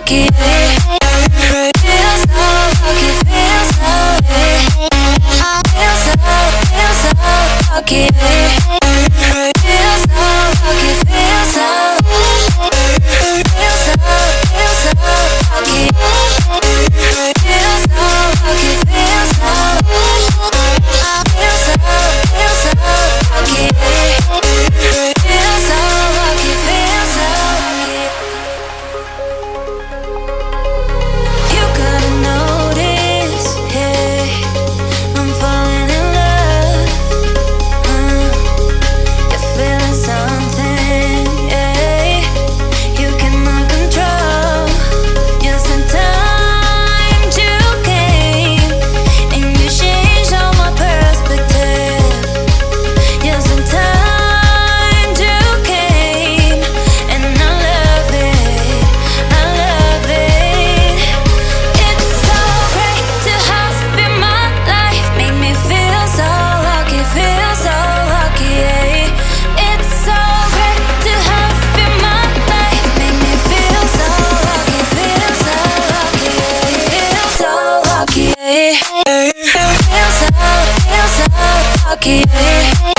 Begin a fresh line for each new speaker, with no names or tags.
lucky. Feel so lucky, feel so lucky. Feel so lucky, feel so lucky. Feel so lucky, feel so lucky. Feel so lucky, feel so lucky. You gotta notice, hey, I'm falling in love. You're feeling something, yeah. You cannot control. Yes, in time you came and you changed all my perspective. Yes, in time you came and I love it, I love it. It's so great to have you in my life, make me feel so lucky, feel so lucky, yeah. It's so great to have you in my life, make me feel so lucky, feel so lucky, yeah. Feel so lucky, yeah. Feel so lucky, yeah.